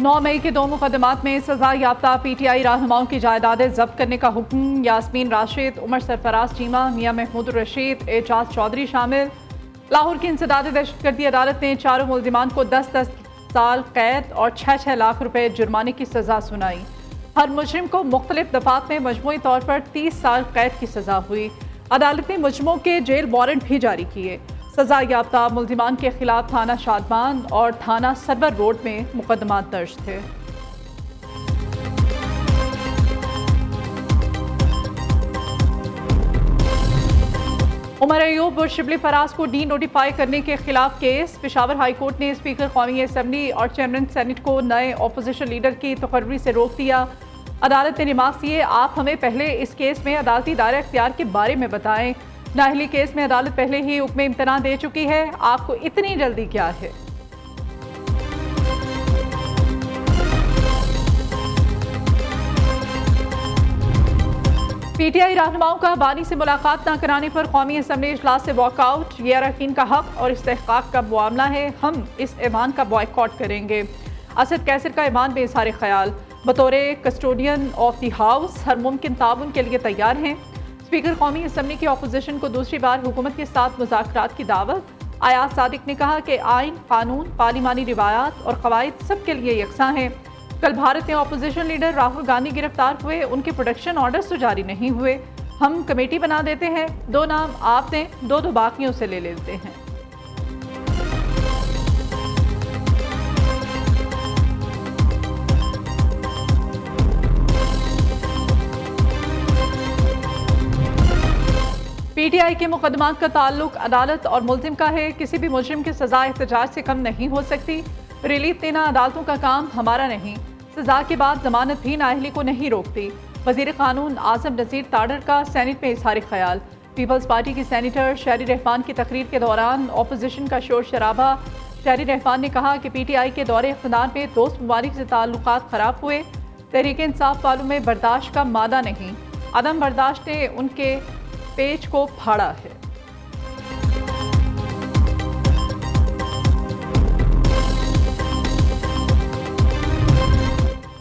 9 मई के 2 मुकदमात में सजा याफ्ता PTI रहनुमाओं की जायदादें जब्त करने का हुक्म। यास्मीन राशिद, उमर सरफराज चीमा, मियां महमूद रशीद, एजाज चौधरी शामिल। लाहौर की इंसदाद दहशतगर्दी अदालत ने चारों मुल्जिमान को 10-10 साल कैद और 6-6 लाख रुपए जुर्माने की सजा सुनाई। हर मुजरिम को मुख्तलिफ दफात में मजमूई तौर पर 30 साल कैद की सजा हुई। अदालत ने मुजरिमों के जेल वारंट भी जारी किए। सजा याफ्ता मुल्जिमान के खिलाफ थाना शादमान और थाना सरवर रोड में मुकदमात दर्ज थे। उमर अयूब और शिबली फराज को डी नोटिफाई करने के खिलाफ केस। पेशावर हाई कोर्ट ने स्पीकर कौमी असम्बली और चेयरमैन सेनेट को नए अपोजिशन लीडर की तकर्री से रोक दिया। अदालत ने रिमार्क्स दिए, आप हमें पहले इस केस में अदालती दायरा इख्तियार के बारे में बताएं। नाअहली केस में अदालत पहले ही हुक्म इम्तना दे चुकी है, आपको इतनी जल्दी क्या है। PTI रहनुमाओं का बानी से मुलाकात न कराने पर कौमी असम्बली इजलास से वॉकआउट। ये अरकान का हक और इस्तेहकाक का मामला है, हम इस ऐवान का बॉयकॉट करेंगे। असद कैसर का ऐवान में इज़हार ख्याल, बतौर कस्टोडियन ऑफ द हाउस हर मुमकिन ताउन के लिए तैयार हैं। स्पीकर कौमी असम्बली की अपोजिशन को दूसरी बार हुकूमत के साथ मुज़ाकरात की दावत। अयाज सादिक ने कहा कि आइन, कानून, पार्लिमानी रिवायात और कवायद सब के लिए यकसा हैं। कल भारत में अपोजिशन लीडर राहुल गांधी गिरफ्तार हुए, उनके प्रोटेक्शन ऑर्डर्स तो जारी नहीं हुए। हम कमेटी बना देते हैं, 2 नाम आप दें, 2 बाकियों से ले लेते हैं। PTI के मुकदमात का ताल्लुक अदालत और मुल्जिम का है। किसी भी मुजरिम की सजा एहतजाज से कम नहीं हो सकती। रिलीफ देना अदालतों का काम, हमारा नहीं। सजा के बाद जमानत भी नाअहली को नहीं रोकती। वजीर कानून आजम नज़ीर ताडर का सेनेट में इज़हार ख्याल। पीपल्स पार्टी की सेनेटर शहरी रहमान की तकरीर के दौरान अपोजिशन का शोर शराबा। शहरी रहमान ने कहा कि PTI के दौरे इख्तियार में दोस्त ममालिक से ताल्लुकात ख़राब हुए। तहरीक इंसाफ वालों में बर्दाश्त का मादा नहीं, अदम बर्दाश्त ने उनके पेज को फाड़ा है।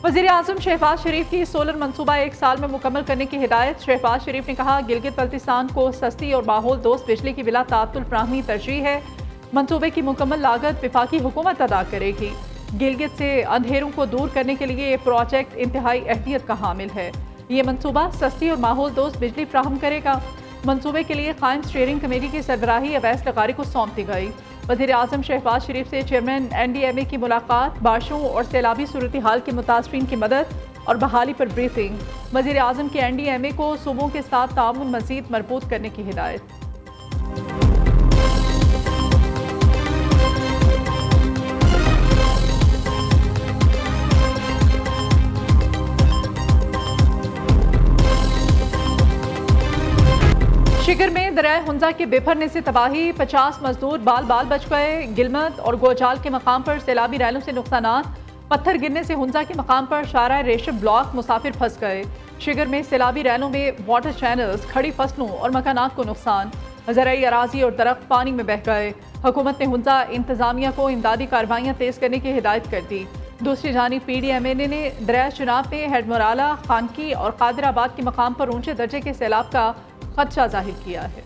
वज़ीर आज़म शहबाज शरीफ की सोलर मनसूबा 1 साल में मुकम्मल करने की हिदायत। शहबाज शरीफ ने कहा, गिलगित बल्तिस्तान को सस्ती और माहौल दोस्त बिजली की बिला ताअत्तुल फ्राहमी तरजीह है। मनसूबे की मुकम्मल लागत विफाकी हुकूमत अदा करेगी। गिलगित से अंधेरों को दूर करने के लिए ये प्रोजेक्ट इंतहाई अहमियत का हामिल है। ये मनसूबा सस्ती और माहौल दोस्त बिजली फ्राहम करेगा। मनसूबे के लिए कायम स्टीयरिंग कमेटी की सरबराही अवैस लगारी को सौंप दी गई। वज़ीर आज़म शहबाज शरीफ से चेयरमैन NDMA की मुलाकात। बारिशों और सैलाबी सूरत हाल के मुतासरीन की मदद और बहाली पर ब्रीफिंग। वज़ीर आज़म के NDMA को सूबों के साथ ताउन मज़ीद मजबूत करने की हिदायत। शिगर में दरिया हुंजा के बेफरने से तबाही, 50 मजदूर बाल बाल बच गए। गिलमत और गोजाल के मकाम पर सैलाबी रैलों से नुकसानात। पत्थर गिरने से हुंजा के मकाम पर शारा रेशम ब्लॉक मुसाफिर फंस गए। शिगर में सैलाबी रैलों में वाटर चैनल्स, खड़ी फसलों और मकानात को नुकसान। ज़राई अराजी और दरख्त पानी में बह गए। हुकूमत ने हुंजा इंतजामिया को इमदादी कार्रवाइयाँ तेज करने की हिदायत कर दी। दूसरी जानिब PDMA ने दरिया चुनाव में हेडमोराला, खानकी और कादिराबाद के मकाम पर ऊंचे दर्जे के सैलाब का खदशा जाहिर किया है।